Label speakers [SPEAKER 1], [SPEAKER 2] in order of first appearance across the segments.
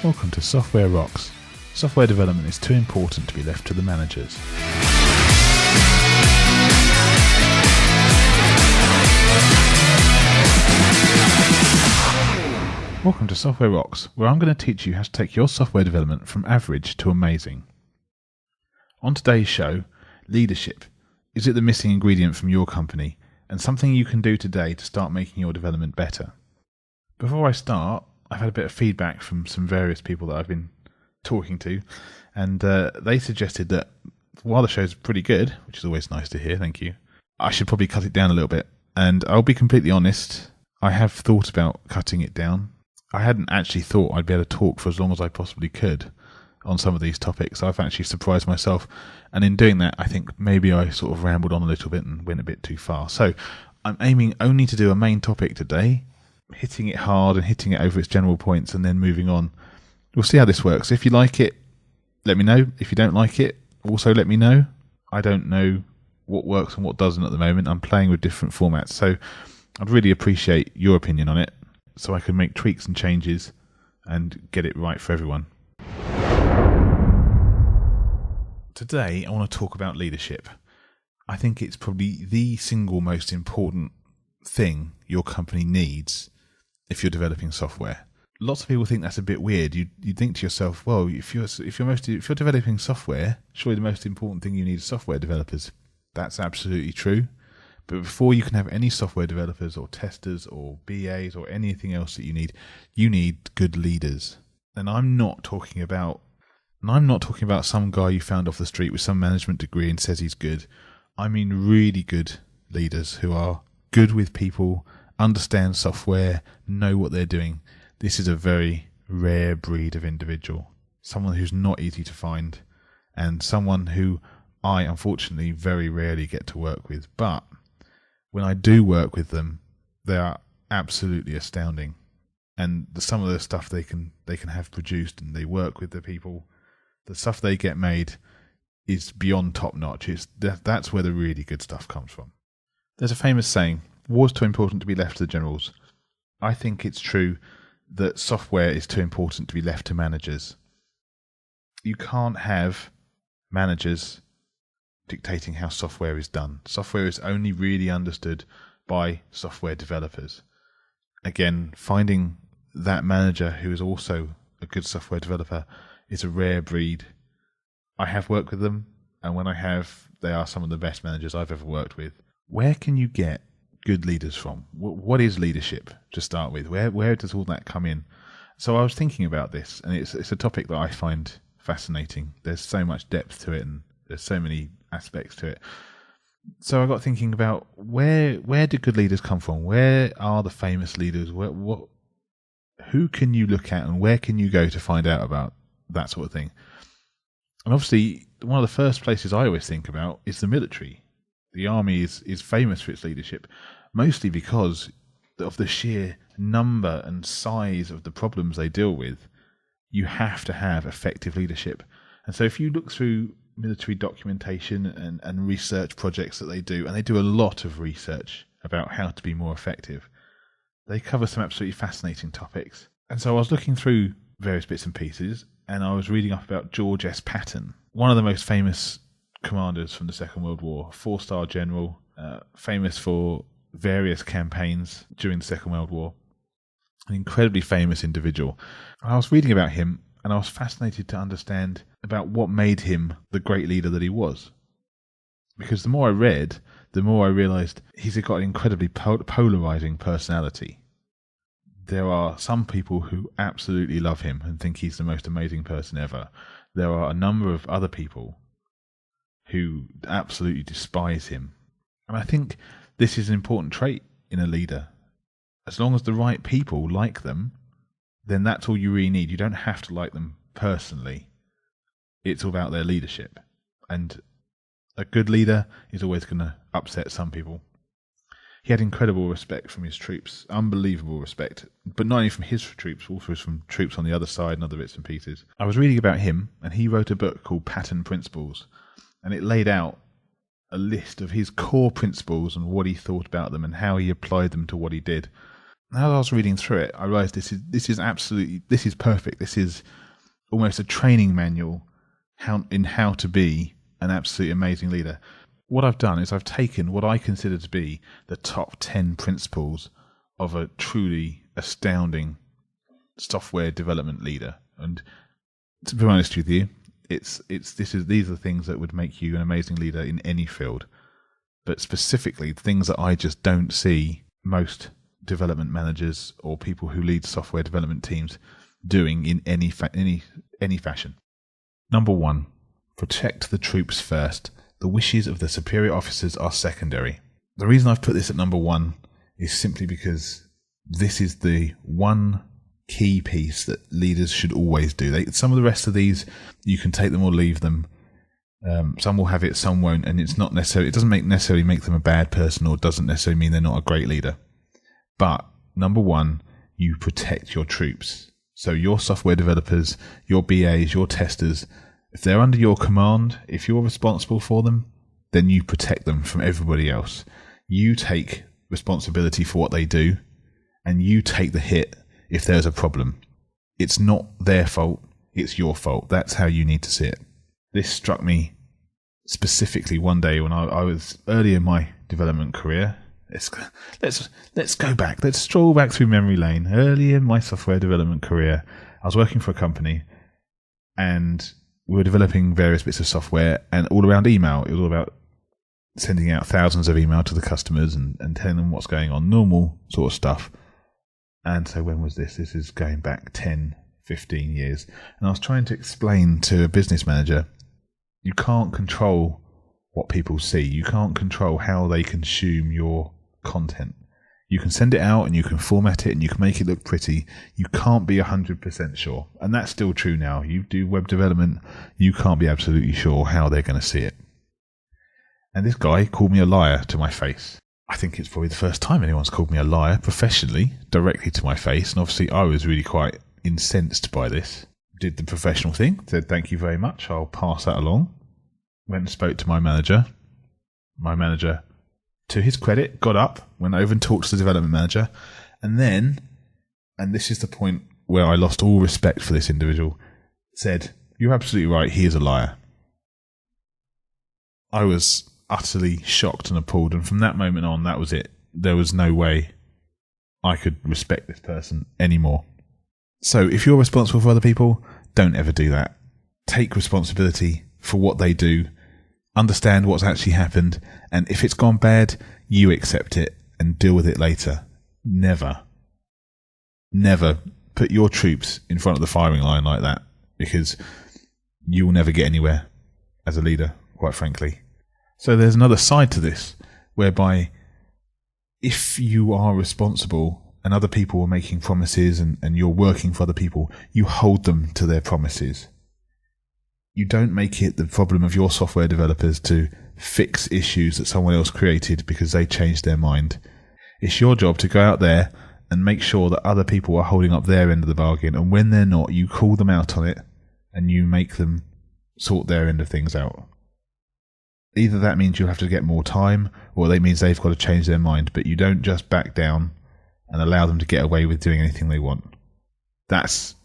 [SPEAKER 1] Welcome to Software Rocks. Software development is too important to be left to the managers. Welcome to Software Rocks, where I'm going to teach you how to take your software development from average to amazing. On today's show, leadership. Is it the missing ingredient from your company, and something you can do today to start making your development better? Before I start, I've had a bit of feedback from some various people that I've been talking to, and they suggested that while the show's pretty good, which is always nice to hear, thank you, I should probably cut it down a little bit. And I'll be completely honest, I have thought about cutting it down. I hadn't actually thought I'd be able to talk for as long as I possibly could on some of these topics. I've actually surprised myself, and in doing that, I think maybe I sort of rambled on a little bit and went a bit too far. So I'm aiming only to do a main topic today, hitting it hard and hitting it over its general points and then moving on. We'll see how this works. If you like it, let me know. If you don't like it, also let me know. I don't know what works and what doesn't at the moment. I'm playing with different formats, so I'd really appreciate your opinion on it so I can make tweaks and changes and get it right for everyone. Today, I want to talk about leadership. I think it's probably the single most important thing your company needs if you're developing software. Lots of people think that's a bit weird. You think to yourself, well, if you're developing software, surely the most important thing you need is software developers. That's absolutely true. But before you can have any software developers or testers or BAs or anything else that you need good leaders. And I'm not talking about some guy you found off the street with some management degree and says he's good. I mean really good leaders who are good with people, understand software, know what they're doing. This is a very rare breed of individual. Someone who's not easy to find, and someone who I unfortunately very rarely get to work with. But when I do work with them, they are absolutely astounding. And some of the stuff they can have produced, and they work with the people, the stuff they get made is beyond top notch. That's where the really good stuff comes from. There's a famous saying, war's too important to be left to the generals. I think it's true that software is too important to be left to managers. You can't have managers dictating how software is done. Software is only really understood by software developers. Again, finding that manager who is also a good software developer is a rare breed. I have worked with them, and when I have, they are some of the best managers I've ever worked with. Where can you get good leaders from? What is leadership to start with? Where does all that come in? So I was thinking about this, and it's a topic that I find fascinating. There's so much depth to it, and there's so many aspects to it. So I got thinking about where do good leaders come from? Where are the famous leaders? Who can you look at, and where can you go to find out about that sort of thing? And obviously, one of the first places I always think about is the military. The army is famous for its leadership, mostly because of the sheer number and size of the problems they deal with. You have to have effective leadership. And so if you look through military documentation and research projects that they do, and they do a lot of research about how to be more effective, they cover some absolutely fascinating topics. And so I was looking through various bits and pieces, and I was reading up about George S. Patton, one of the most famous commanders from the Second World War, 4-star general, famous for various campaigns during the Second World War, an incredibly famous individual. And I was reading about him, and I was fascinated to understand about what made him the great leader that he was. Because the more I read, the more I realised he's got an incredibly polarising personality. There are some people who absolutely love him and think he's the most amazing person ever. There are a number of other people who absolutely despise him. And I think this is an important trait in a leader. As long as the right people like them, then that's all you really need. You don't have to like them personally. It's all about their leadership. And a good leader is always going to upset some people. He had incredible respect from his troops, unbelievable respect, but not only from his troops, also from troops on the other side and other bits and pieces. I was reading about him, and he wrote a book called Patton Principles, and it laid out a list of his core principles and what he thought about them and how he applied them to what he did. as I was reading through it, I realised this is perfect. This is almost a training manual how to be an absolutely amazing leader. What I've done is I've taken what I consider to be the top 10 principles of a truly astounding software development leader. And to be honest with you, these are the things that would make you an amazing leader in any field. But specifically, things that I just don't see most development managers or people who lead software development teams doing in any fashion. Number 1, protect the troops first. The wishes of the superior officers are secondary. The reason I've put this at number 1 is simply because this is the one key piece that leaders should always do. Some of the rest of these, you can take them or leave them. Some will have it, some won't, and it doesn't necessarily make them a bad person, or doesn't necessarily mean they're not a great leader. But number 1, you protect your troops. So your software developers, your BAs, your testers, if they're under your command, if you're responsible for them, then you protect them from everybody else. You take responsibility for what they do, and you take the hit if there's a problem. It's not their fault, it's your fault. That's how you need to see it. This struck me specifically one day when I was early in my development career. Let's go back. Let's stroll back through memory lane. Early in my software development career, I was working for a company, and we were developing various bits of software, and all around email. It was all about sending out thousands of email to the customers and telling them what's going on, normal sort of stuff. And so when was this? This is going back 10, 15 years. And I was trying to explain to a business manager, you can't control what people see. You can't control how they consume your content. You can send it out and you can format it and you can make it look pretty. You can't be 100% sure. And that's still true now. You do web development, you can't be absolutely sure how they're going to see it. And this guy called me a liar to my face. I think it's probably the first time anyone's called me a liar professionally, directly to my face. And obviously I was really quite incensed by this. Did the professional thing, said thank you very much, I'll pass that along. Went and spoke to my manager. My manager, to his credit, got up, went over and talked to the development manager, and then, and this is the point where I lost all respect for this individual, said, you're absolutely right, he is a liar. I was utterly shocked and appalled, and from that moment on, that was it. There was no way I could respect this person anymore. So if you're responsible for other people, don't ever do that. Take responsibility for what they do. Understand what's actually happened, and if it's gone bad, you accept it and deal with it later. Never put your troops in front of the firing line like that, because you will never get anywhere as a leader, quite frankly. So there's another side to this, whereby if you are responsible and other people are making promises and you're working for other people, you hold them to their promises. You don't make it the problem of your software developers to fix issues that someone else created because they changed their mind. It's your job to go out there and make sure that other people are holding up their end of the bargain, and when they're not, you call them out on it and you make them sort their end of things out. Either that means you'll have to get more time, or that means they've got to change their mind, but you don't just back down and allow them to get away with doing anything they want. That's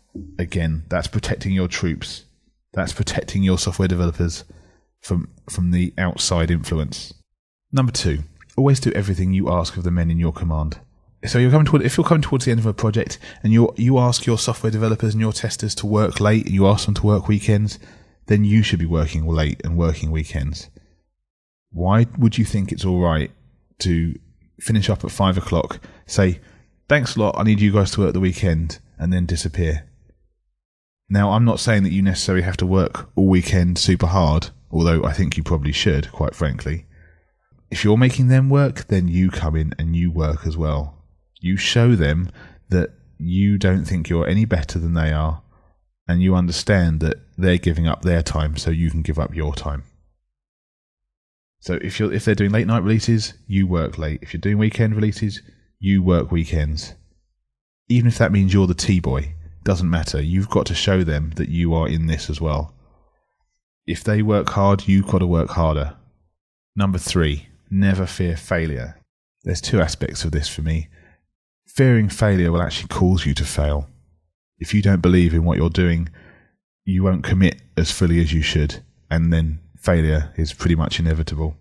[SPEAKER 1] protecting your troops. That's protecting your software developers from the outside influence. Number 2, always do everything you ask of the men in your command. So if you're coming towards the end of a project and you ask your software developers and your testers to work late, and you ask them to work weekends, then you should be working late and working weekends. Why would you think it's all right to finish up at 5 o'clock, say, thanks a lot, I need you guys to work the weekend, and then disappear? Now, I'm not saying that you necessarily have to work all weekend super hard, although I think you probably should, quite frankly. If you're making them work, then you come in and you work as well. You show them that you don't think you're any better than they are, and you understand that they're giving up their time so you can give up your time. So if they're doing late night releases, you work late. If you're doing weekend releases, you work weekends. Even if that means you're the T-boy, doesn't matter. You've got to show them that you are in this as well. If they work hard, you've got to work harder. Number 3, never fear failure. There's 2 aspects of this for me. Fearing failure will actually cause you to fail. If you don't believe in what you're doing, you won't commit as fully as you should, and then failure is pretty much inevitable.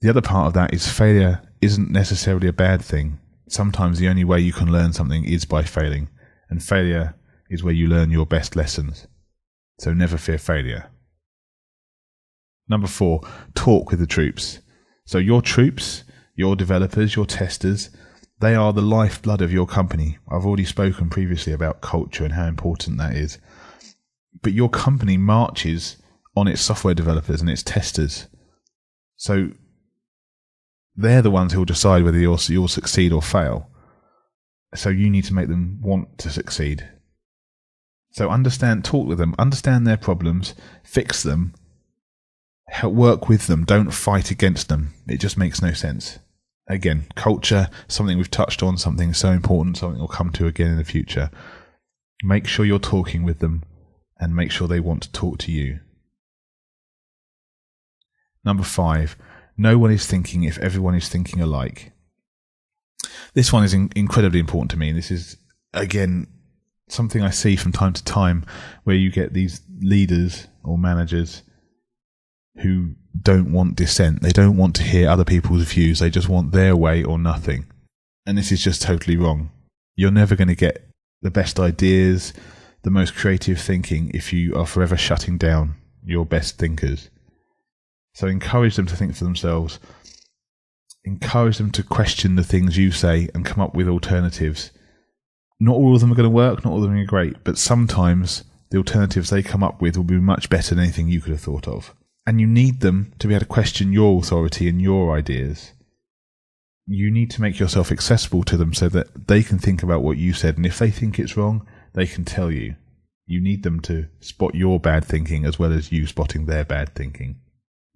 [SPEAKER 1] The other part of that is failure isn't necessarily a bad thing. Sometimes the only way you can learn something is by failing, and failure is where you learn your best lessons. So never fear failure. Number 4, talk with the troops. So your troops, your developers, your testers, they are the lifeblood of your company. I've already spoken previously about culture and how important that is. But your company marches on its software developers and its testers. So they're the ones who will decide whether you'll succeed or fail. So you need to make them want to succeed. So talk with them, understand their problems, fix them, help work with them, don't fight against them. It just makes no sense. Again, culture, something we've touched on, something so important, something we'll come to again in the future. Make sure you're talking with them and make sure they want to talk to you. Number 5, no one is thinking if everyone is thinking alike. This one is incredibly important to me. This is, again, something I see from time to time where you get these leaders or managers who don't want dissent. They don't want to hear other people's views. They just want their way or nothing. And this is just totally wrong. You're never going to get the best ideas, the most creative thinking if you are forever shutting down your best thinkers. So encourage them to think for themselves. Encourage them to question the things you say and come up with alternatives. Not all of them are going to work, not all of them are great, but sometimes the alternatives they come up with will be much better than anything you could have thought of. And you need them to be able to question your authority and your ideas. You need to make yourself accessible to them so that they can think about what you said, and if they think it's wrong, they can tell you. You need them to spot your bad thinking as well as you spotting their bad thinking.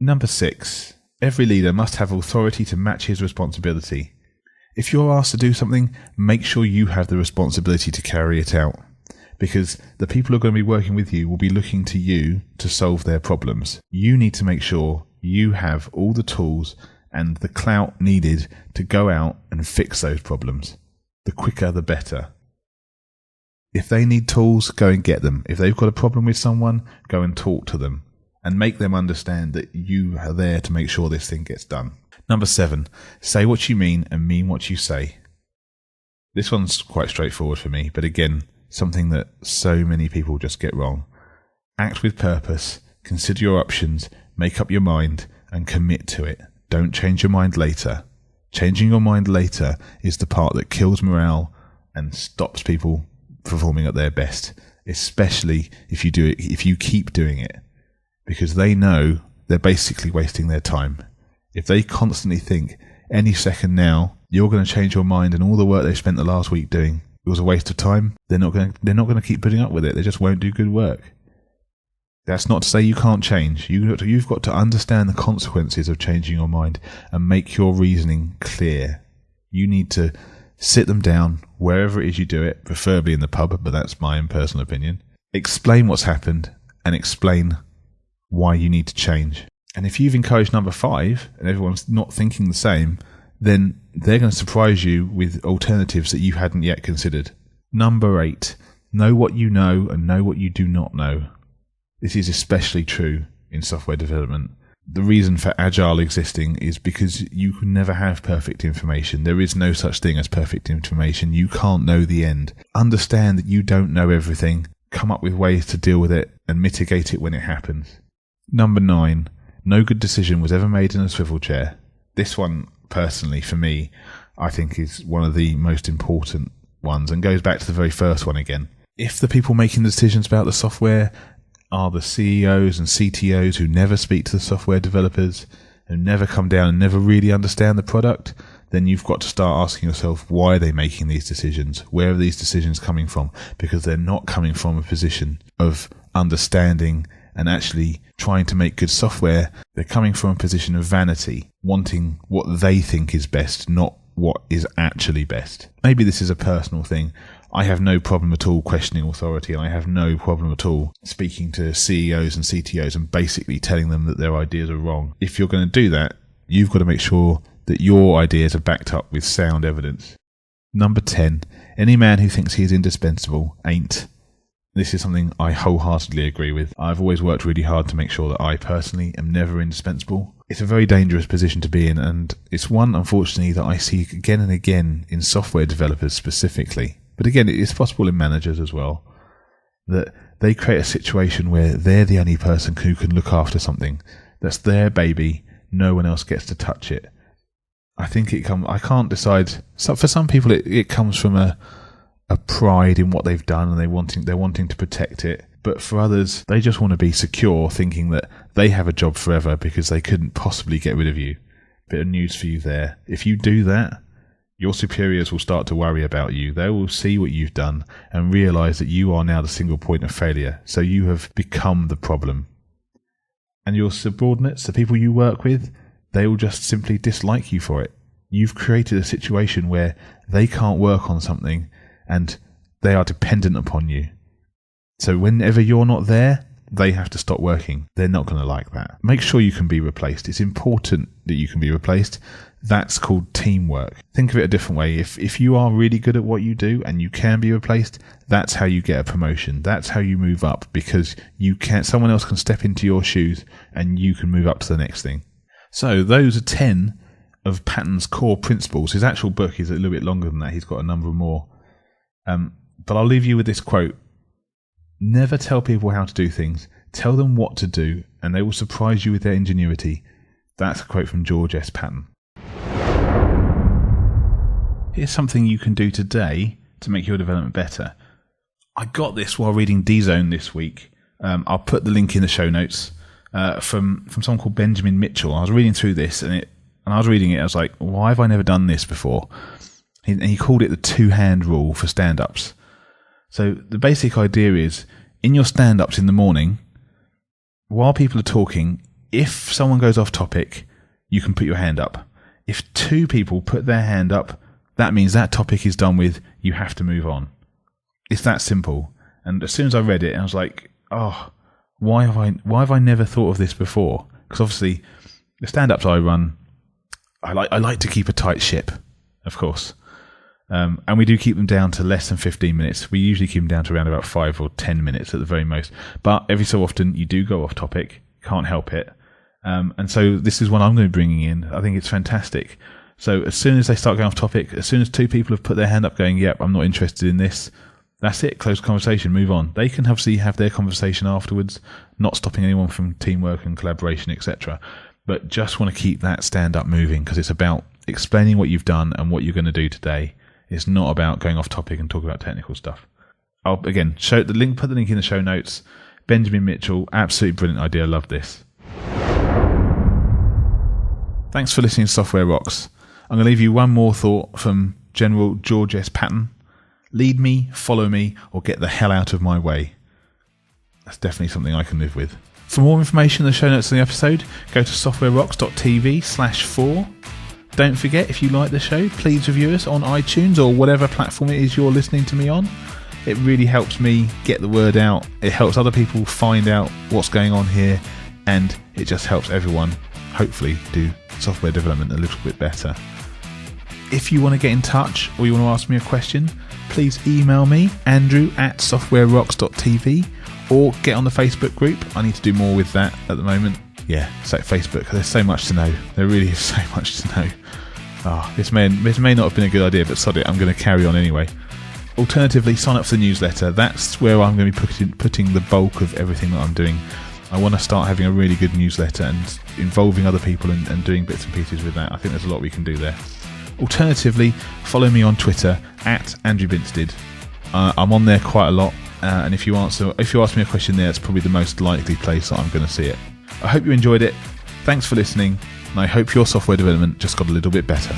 [SPEAKER 1] Number 6, every leader must have authority to match his responsibility. If you're asked to do something, make sure you have the responsibility to carry it out, because the people who are going to be working with you will be looking to you to solve their problems. You need to make sure you have all the tools and the clout needed to go out and fix those problems. The quicker, the better. If they need tools, go and get them. If they've got a problem with someone, go and talk to them and make them understand that you are there to make sure this thing gets done. Number 7, say what you mean and mean what you say. This one's quite straightforward for me, but again, something that so many people just get wrong. Act with purpose, consider your options, make up your mind, and commit to it. Don't change your mind later. Changing your mind later is the part that kills morale and stops people performing at their best, especially if you keep doing it, because they know they're basically wasting their time. If they constantly think any second now you're going to change your mind and all the work they spent the last week doing it was a waste of time, they're not going to keep putting up with it. They just won't do good work. That's not to say you can't change. You've got to understand the consequences of changing your mind and make your reasoning clear. You need to sit them down wherever it is you do it, preferably in the pub, but that's my own personal opinion. Explain what's happened and explain why you need to change. And if you've encouraged number 5 and everyone's not thinking the same, then they're going to surprise you with alternatives that you hadn't yet considered. Number 8, know what you know and know what you do not know. This is especially true in software development. The reason for Agile existing is because you can never have perfect information. There is no such thing as perfect information. You can't know the end. Understand that you don't know everything. Come up with ways to deal with it and mitigate it when it happens. Number 9, no good decision was ever made in a swivel chair. This one, personally, for me, I think is one of the most important ones and goes back to the very first one again. If the people making the decisions about the software are the CEOs and CTOs who never speak to the software developers, who never come down and never really understand the product, then you've got to start asking yourself, why are they making these decisions? Where are these decisions coming from? Because they're not coming from a position of understanding and actually trying to make good software. They're coming from a position of vanity, wanting what they think is best, not what is actually best. Maybe this is a personal thing. I have no problem at all questioning authority, and I have no problem at all speaking to CEOs and CTOs and basically telling them that their ideas are wrong. If you're going to do that, you've got to make sure that your ideas are backed up with sound evidence. Number 10. Any man who thinks he is indispensable ain't. This is something I wholeheartedly agree with. I've always worked really hard to make sure that I personally am never indispensable. It's a very dangerous position to be in, and it's one, unfortunately, that I see again and again in software developers specifically. But again, it's possible in managers as well, that they create a situation where they're the only person who can look after something. That's their baby. No one else gets to touch it. I think I can't decide. So for some people, it comes from a pride in what they've done, and they're wanting to protect it. But for others, they just want to be secure, thinking that they have a job forever because they couldn't possibly get rid of you. Bit of news for you there. If you do that, your superiors will start to worry about you. They will see what you've done and realise that you are now the single point of failure. So you have become the problem. And your subordinates, the people you work with, they will just simply dislike you for it. You've created a situation where they can't work on something and they are dependent upon you. So whenever you're not there, they have to stop working. They're not going to like that. Make sure you can be replaced. It's important that you can be replaced. That's called teamwork. Think of it a different way. If you are really good at what you do and you can be replaced, that's how you get a promotion. That's how you move up, because someone else can step into your shoes and you can move up to the next thing. So those are 10 of Patton's core principles. His actual book is a little bit longer than that. He's got a number more. But I'll leave you with this quote. Never tell people how to do things. Tell them what to do, and they will surprise you with their ingenuity. That's a quote from George S. Patton. Here's something you can do today to make your development better. I got this while reading D-Zone this week. I'll put the link in the show notes. From someone called Benjamin Mitchell. I was reading through this, and I was reading it. I was like, why have I never done this before? And he called it the two-hand rule for stand-ups. So the basic idea is, in your stand-ups in the morning, while people are talking, if someone goes off topic, you can put your hand up. If two people put their hand up, that means that topic is done with. You have to move on. It's that simple. And as soon as I read it, I was like, oh, why have I never thought of this before? Because obviously, the stand-ups I run, I like to keep a tight ship, of course. And we do keep them down to less than 15 minutes. We usually keep them down to around about 5 or 10 minutes at the very most. But every so often, you do go off topic. Can't help it. And so this is what I'm going to be bringing in. I think it's fantastic. So as soon as they start going off topic, as soon as two people have put their hand up going, yep, I'm not interested in this, that's it. Close conversation, move on. They can obviously have their conversation afterwards, not stopping anyone from teamwork and collaboration, etc. But just want to keep that stand-up moving, because it's about explaining what you've done and what you're going to do today. It's not about going off topic and talking about technical stuff. I'll, again, put the link in the show notes. Benjamin Mitchell, absolutely brilliant idea. Love this. Thanks for listening to Software Rocks. I'm going to leave you one more thought from General George S. Patton. Lead me, follow me, or get the hell out of my way. That's definitely something I can live with. For more information in the show notes of the episode, go to softwarerocks.tv/4. Don't forget, if you like the show, please review us on iTunes or whatever platform it is you're listening to me on. It really helps me get the word out. It helps other people find out what's going on here, and it just helps everyone, hopefully, do software development a little bit better. If you want to get in touch or you want to ask me a question, please email me, andrew@softwarerocks.tv, or get on the Facebook group. I need to do more with that at the moment. Yeah, so Facebook, there's so much to know. There really is so much to know. This may not have been a good idea, but sod it, I'm going to carry on anyway. Alternatively, sign up for the newsletter. That's where I'm going to be putting the bulk of everything that I'm doing. I want to start having a really good newsletter and involving other people and doing bits and pieces with that. I think there's a lot we can do there. Alternatively, follow me on Twitter @AndrewBinstead. I'm on there quite a lot, and if you ask me a question there, it's probably the most likely place that I'm going to see it. I hope you enjoyed it. Thanks for listening, and I hope your software development just got a little bit better.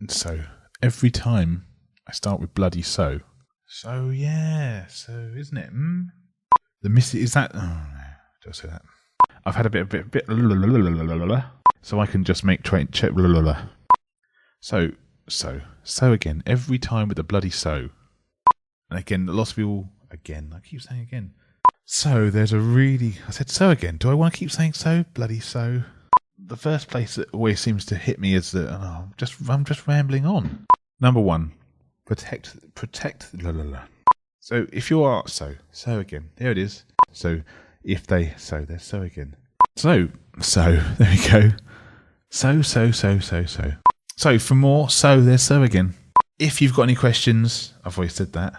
[SPEAKER 1] So every time I start with bloody so. So yeah, so isn't it? The miss is that. Oh no, don't say that. I've had a bit. So I can just make check. Blah, blah, blah. So again. Every time with the bloody so. And again, lots of people, again, I keep saying again. So there's I said so again. Do I want to keep saying so? Bloody so. The first place that always seems to hit me is that I'm just rambling on. Number 1, protect. La, la, la. So if you are so again, there it is. So if they there's so again. So there we go. So. So for more, there's so again. If you've got any questions, I've always said that.